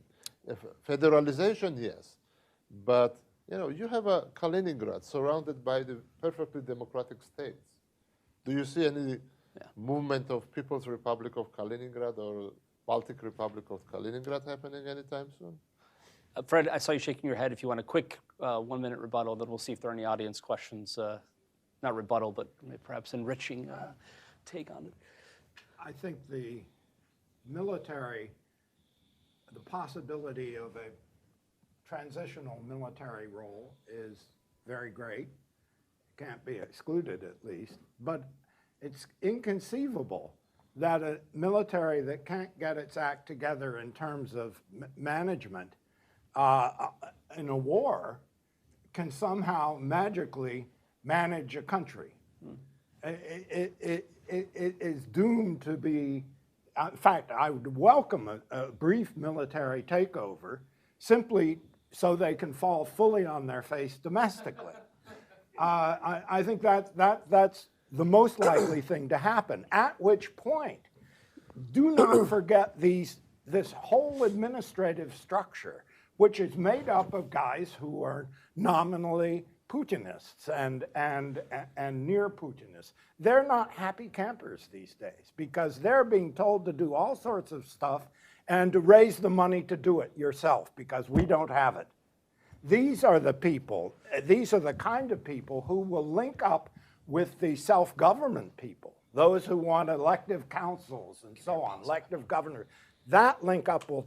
If federalization, yes, but you know, you have a Kaliningrad surrounded by the perfectly democratic states. Do you see any movement of People's Republic of Kaliningrad or Baltic Republic of Kaliningrad happening anytime soon? Fred, I saw you shaking your head. If you want a quick 1-minute rebuttal, then we'll see if there are any audience questions. Not rebuttal, but perhaps enriching take on it. I think the military, the possibility of a transitional military role is very great. Can't be excluded, at least. But it's inconceivable that a military that can't get its act together in terms of management in a war can somehow magically manage a country. It is doomed to be, in fact, I would welcome a brief military takeover simply so they can fall fully on their face domestically. I think that's the most likely thing to happen, at which point, do not forget this whole administrative structure, which is made up of guys who are nominally Putinists and near Putinists. They're not happy campers these days because they're being told to do all sorts of stuff and to raise the money to do it yourself because we don't have it. These are the people, these are the kind of people who will link up with the self-government people, those who want elective councils and so on, elective governors. That link up will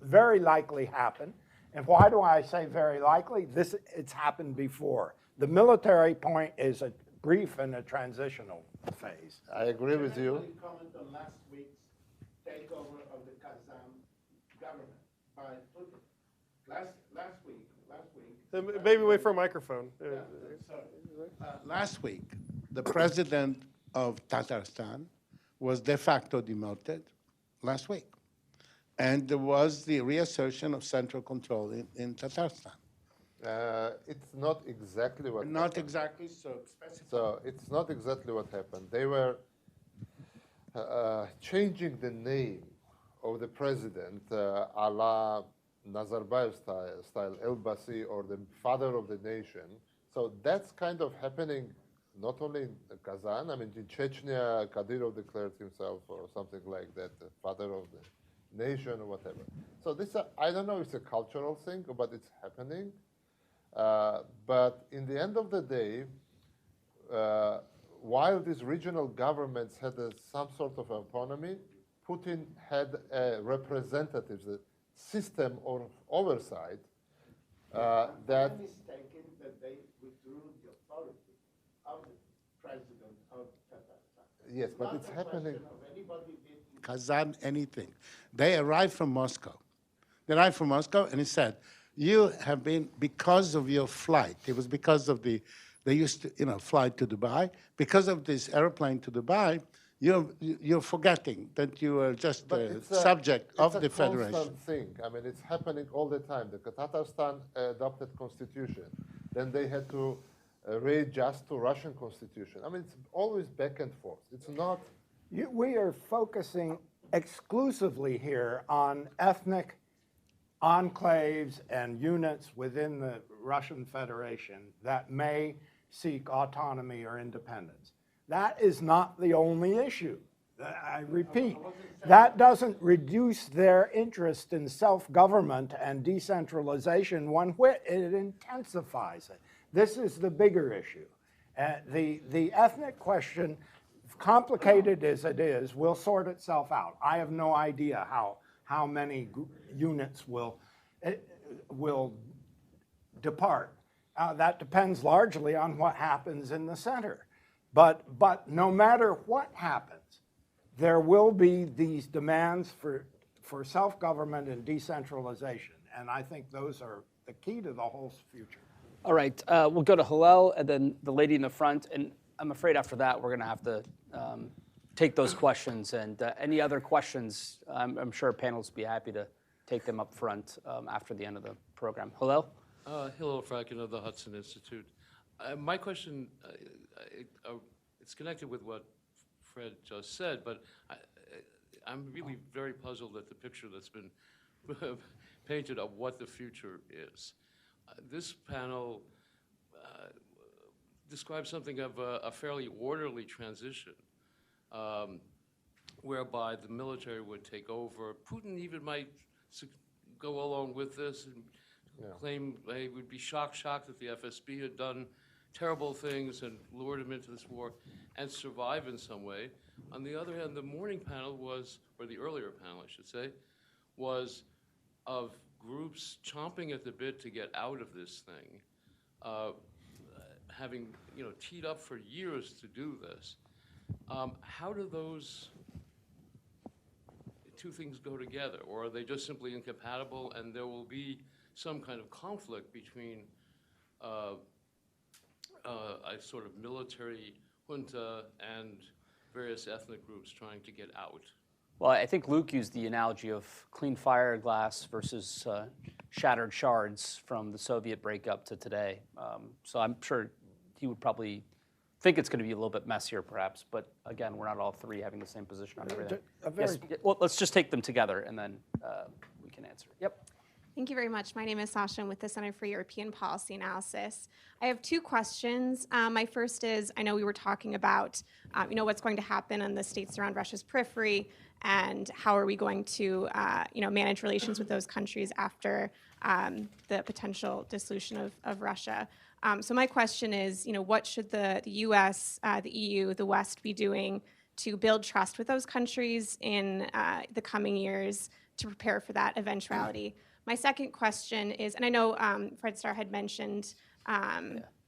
very likely happen. And why do I say very likely? It's happened before. The military point is a brief and a transitional phase. I agree with you. Can I comment on last week's takeover of the Kazan government by Putin? Last week. Maybe wait for a microphone. Last week, the president of Tatarstan was de facto demoted last week. And there was the reassertion of central control in Tatarstan. It's not exactly what Not happened. exactly, so specific. So it's not exactly what happened. They were changing the name of the president a la Nazarbayev style, Elbasi, or the father of the nation. So that's kind of happening not only in Kazan, I mean, in Chechnya, Kadyrov declared himself or something like that, the father of the nation or whatever. So this, I don't know if it's a cultural thing, but it's happening. But in the end of the day, while these regional governments had some sort of autonomy, Putin had representatives, a system of oversight that... I'm mistaken that they withdrew the authority of the president of Tatarstan. Yes, but it's happening. Kazan, anything. They arrived from Moscow. They arrived from Moscow, and he said, you have been, because of your flight, it was because of they used to, fly to Dubai, because of this airplane to Dubai, you're forgetting that you are just a subject of the federation. It's a constant thing. I mean, it's happening all the time. The Tatarstan adopted constitution. Then they had to readjust to Russian constitution. I mean, it's always back and forth. It's not... We are focusing exclusively here on ethnic enclaves and units within the Russian Federation that may seek autonomy or independence. That is not the only issue. I repeat, that doesn't reduce their interest in self-government and decentralization one whit. It intensifies it. This is the bigger issue. The ethnic question, complicated as it is, will sort itself out. I have no idea how many units will depart. That depends largely on what happens in the center. But no matter what happens, there will be these demands for self-government and decentralization. And I think those are the key to the whole future. All right, we'll go to Hillel and then the lady in the front. And I'm afraid after that, we're going to have to take those questions. And any other questions, I'm sure panelists will be happy to take them up front after the end of the program. Hillel? Hillel Fracken of the Hudson Institute. My question, it's connected with what Fred just said, but I'm really very puzzled at the picture that's been painted of what the future is. This panel describes something of a fairly orderly transition, whereby the military would take over. Putin even might go along with this and claim he would be shocked that the FSB had done terrible things and lured him into this war and survive in some way. On the other hand, the morning panel was, or the earlier panel, I should say, was of groups chomping at the bit to get out of this thing, having teed up for years to do this. How do those two things go together, or are they just simply incompatible and there will be some kind of conflict between a sort of military junta and various ethnic groups trying to get out? Well, I think Luke used the analogy of clean fiberglass versus shattered shards from the Soviet breakup to today. So I'm sure he would probably think it's going to be a little bit messier, perhaps. But again, we're not all three having the same position on everything. Yes. Well, let's just take them together, and then we can answer. Yep. Thank you very much. My name is Sasha. I'm with the Center for European Policy Analysis. I have two questions. My first is, I know we were talking about, what's going to happen in the states around Russia's periphery, and how are we going to, manage relations with those countries after the potential dissolution of Russia. So my question is, what should the U.S., the EU, the West be doing to build trust with those countries in the coming years to prepare for that eventuality? My second question is, and I know Fred Starr had mentioned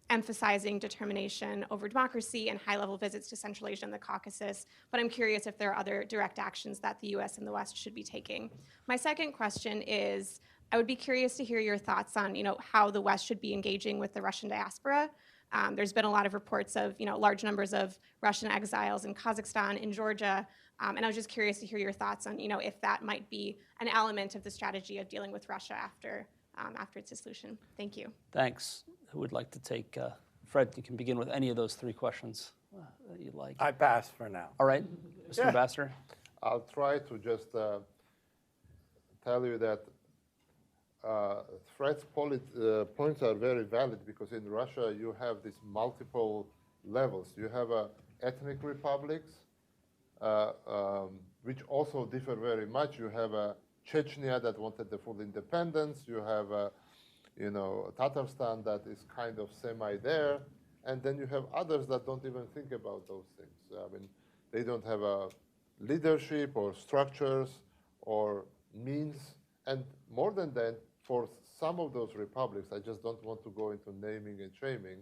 emphasizing determination over democracy and high-level visits to Central Asia and the Caucasus, but I'm curious if there are other direct actions that the U.S. and the West should be taking. My second question is, I would be curious to hear your thoughts on, how the West should be engaging with the Russian diaspora. There's been a lot of reports of, large numbers of Russian exiles in Kazakhstan, in Georgia, and I was just curious to hear your thoughts on, if that might be an element of the strategy of dealing with Russia after its dissolution. Thank you. Thanks. Who would like to take? Fred, you can begin with any of those three questions that you'd like. I pass for now. All right, Mr. Ambassador. I'll try to just tell you that Fred's points are very valid, because in Russia you have these multiple levels. You have ethnic republics, which also differ very much. You have Chechnya that wanted the full independence. You have Tatarstan that is kind of semi there. And then you have others that don't even think about those things. I mean, they don't have a leadership or structures or means. And more than that, for some of those republics, I just don't want to go into naming and shaming,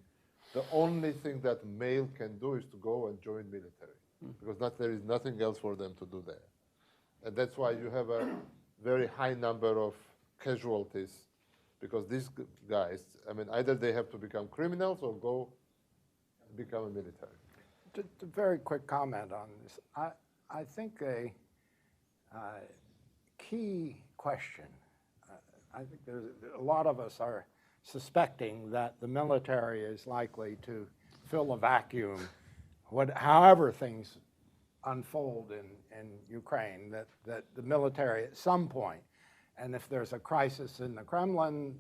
the only thing that male can do is to go and join military, because there is nothing else for them to do there. And that's why you have a very high number of casualties, because these guys, I mean, either they have to become criminals or go become a military. Just a very quick comment on this. I think a key question, I think a lot of us are suspecting that the military is likely to fill a vacuum, however things unfold in Ukraine, that the military at some point, and if there's a crisis in the Kremlin,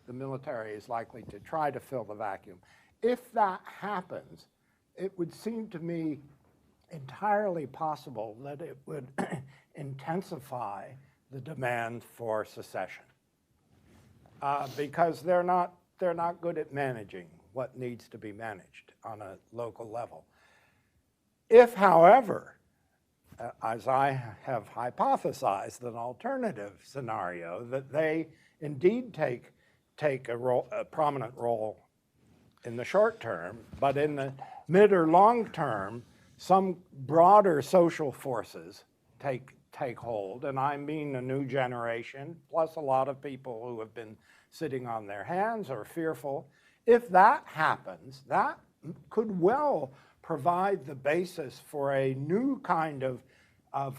the military is likely to try to fill the vacuum. If that happens, it would seem to me entirely possible that it would intensify the demand for secession, because they're not good at managing what needs to be managed on a local level. If, however, as I have hypothesized, an alternative scenario, that they indeed take a prominent role in the short term, but in the mid or long term, some broader social forces take take hold, and I mean a new generation, plus a lot of people who have been sitting on their hands or fearful, if that happens, that could well provide the basis for a new kind of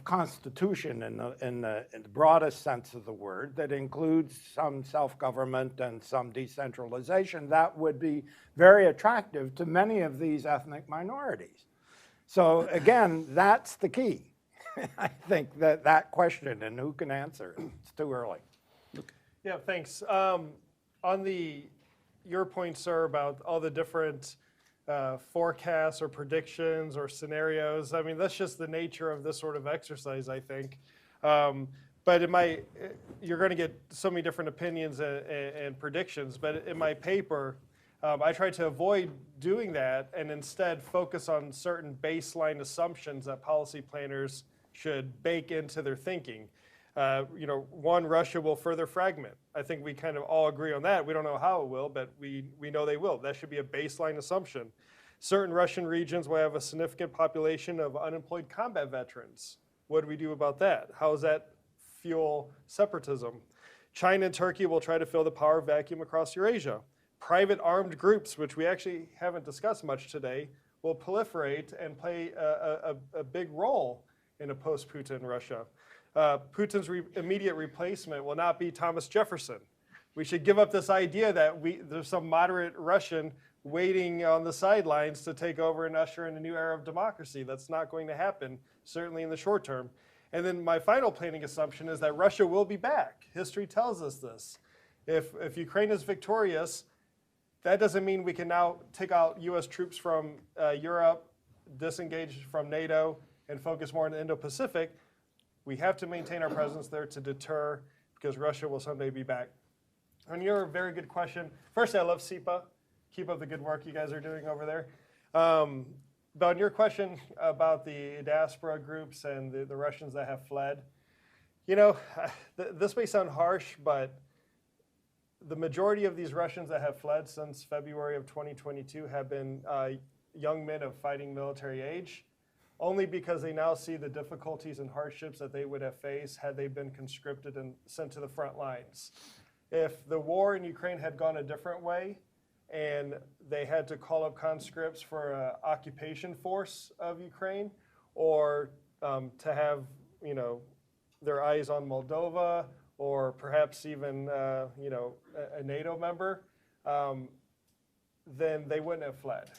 constitution in the broadest sense of the word that includes some self-government and some decentralization that would be very attractive to many of these ethnic minorities. So again, that's the key. I think that question, and who can answer it? It's too early. Yeah, thanks. On your point, sir, about all the different forecasts or predictions or scenarios, I mean, that's just the nature of this sort of exercise, I think. But you're going to get so many different opinions and predictions, but in my paper, I tried to avoid doing that and instead focus on certain baseline assumptions that policy planners should bake into their thinking. One, Russia will further fragment. I think we kind of all agree on that. We don't know how it will, but we know they will. That should be a baseline assumption. Certain Russian regions will have a significant population of unemployed combat veterans. What do we do about that? How does that fuel separatism? China and Turkey will try to fill the power vacuum across Eurasia. Private armed groups, which we actually haven't discussed much today, will proliferate and play a big role in a post-Putin Russia. Putin's immediate replacement will not be Thomas Jefferson. We should give up this idea that there's some moderate Russian waiting on the sidelines to take over and usher in a new era of democracy. That's not going to happen, certainly in the short term. And then my final planning assumption is that Russia will be back. History tells us this. If Ukraine is victorious, that doesn't mean we can now take out US troops from Europe, disengage from NATO, and focus more on the Indo-Pacific. We have to maintain our presence there to deter, because Russia will someday be back. On your very good question, first, I love SIPA. Keep up the good work you guys are doing over there. But on your question about the diaspora groups and the Russians that have fled, this may sound harsh, but the majority of these Russians that have fled since February of 2022 have been young men of fighting military age, only because they now see the difficulties and hardships that they would have faced had they been conscripted and sent to the front lines. If the war in Ukraine had gone a different way and they had to call up conscripts for an occupation force of Ukraine, or to have their eyes on Moldova, or perhaps even a NATO member, then they wouldn't have fled.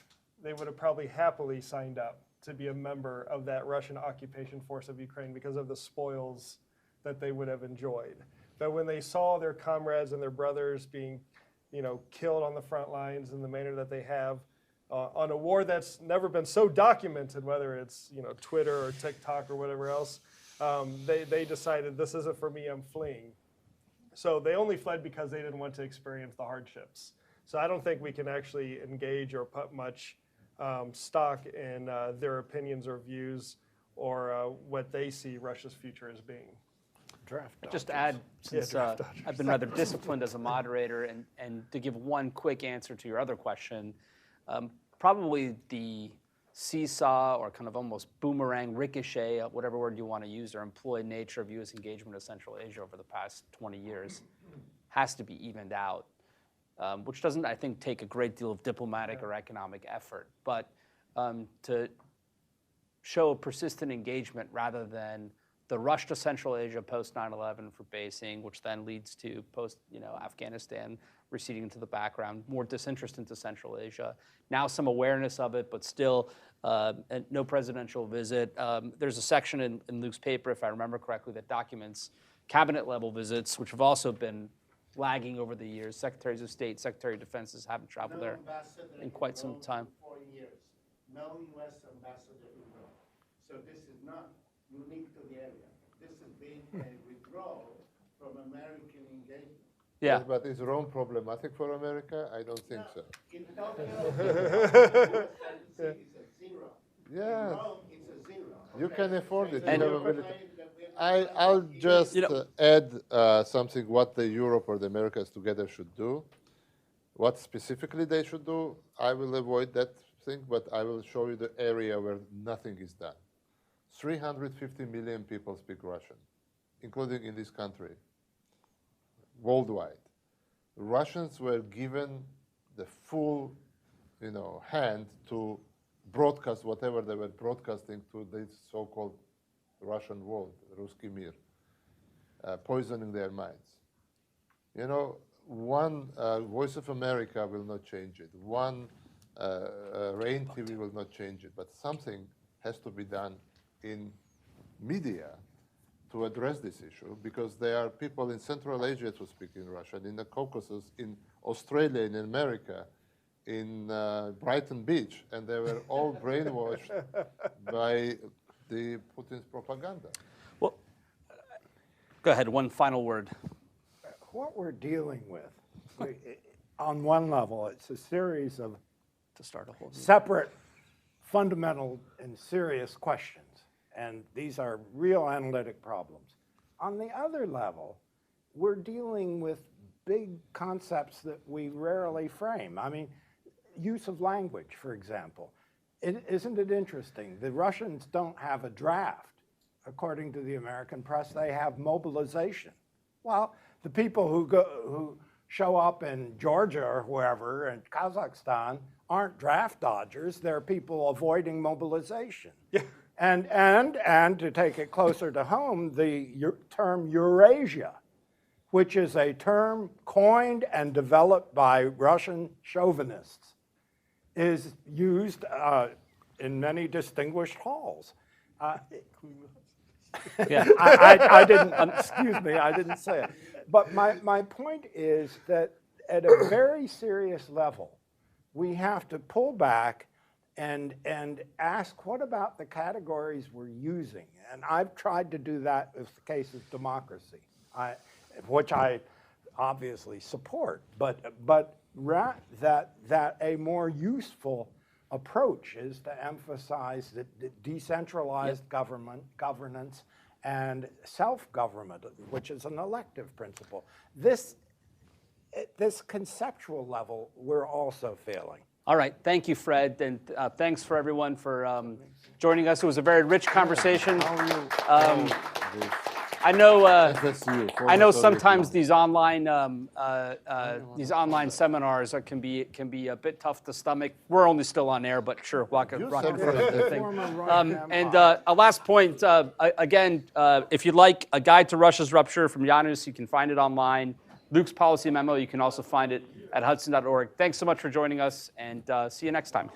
They would have probably happily signed up to be a member of that Russian occupation force of Ukraine because of the spoils that they would have enjoyed. But when they saw their comrades and their brothers being killed on the front lines in the manner that they have, on a war that's never been so documented, whether it's Twitter or TikTok or whatever else, they decided, this isn't for me, I'm fleeing. So they only fled because they didn't want to experience the hardships. So I don't think we can actually engage or put much stock in their opinions or views or what they see Russia's future as being. Just to add, since I've been rather disciplined as a moderator, and to give one quick answer to your other question, probably the seesaw or kind of almost boomerang, ricochet, whatever word you want to use, or employed nature of U.S. engagement in Central Asia over the past 20 years has to be evened out, which doesn't, I think, take a great deal of diplomatic or economic effort. But to show a persistent engagement rather than the rush to Central Asia post 9/11 for basing, which then leads to post Afghanistan receding into the background, more disinterest into Central Asia. Now some awareness of it, but still no presidential visit. There's a section in Luke's paper, if I remember correctly, that documents cabinet level visits, which have also been lagging over the years. Secretaries of State, Secretary of Defenses haven't traveled there in quite some time. 4 years. No U.S. ambassador in Rome. So this is not unique to the area. This has been a withdrawal from American engagement. Yeah. But is Rome problematic for America? I don't think so. In Tokyo, the US is a zero. Yeah. In Rome, it's a zero. You can afford it. And- You have a military. I'll just add something what the Europe or the Americas together should do. What specifically they should do, I will avoid that thing, but I will show you the area where nothing is done. 350 million people speak Russian, including in this country, worldwide. Russians were given the full, hand to broadcast whatever they were broadcasting to this so-called Russian world, Ruski Mir, poisoning their minds. One Voice of America will not change it. One Rain TV will not change it. But something has to be done in media to address this issue, because there are people in Central Asia who speak in Russian, in the Caucasus, in Australia, in America, in Brighton Beach, and they were all brainwashed by the Putin's propaganda. Well, go ahead, one final word. What we're dealing with, on one level, it's a series of To start a whole separate, fundamental, and serious questions. And these are real analytic problems. On the other level, we're dealing with big concepts that we rarely frame. I mean, use of language, for example. Isn't it interesting? The Russians don't have a draft. According to the American press, they have mobilization. Well, the people who show up in Georgia or wherever, in Kazakhstan, aren't draft dodgers. They're people avoiding mobilization. Yeah. And to take it closer to home, the term Eurasia, which is a term coined and developed by Russian chauvinists, is used in many distinguished halls. Yeah. I didn't, excuse me, I didn't say it. But my point is that at a very serious level, we have to pull back and ask, what about the categories we're using? And I've tried to do that with the case of democracy, which I obviously support, but that a more useful approach is to emphasize that decentralized governance and self-government, which is an elective principle. This conceptual level, we're also failing. All right, thank you, Fred, and thanks for everyone for joining us. It was a very rich conversation. I know sometimes these online seminars can be a bit tough to stomach. We're only still on air, but sure, rock it for the thing. And a last point, again, if you'd like a guide to Russia's rupture from Janusz, you can find it online. Luke's policy memo, you can also find it at hudson.org. Thanks so much for joining us, and see you next time.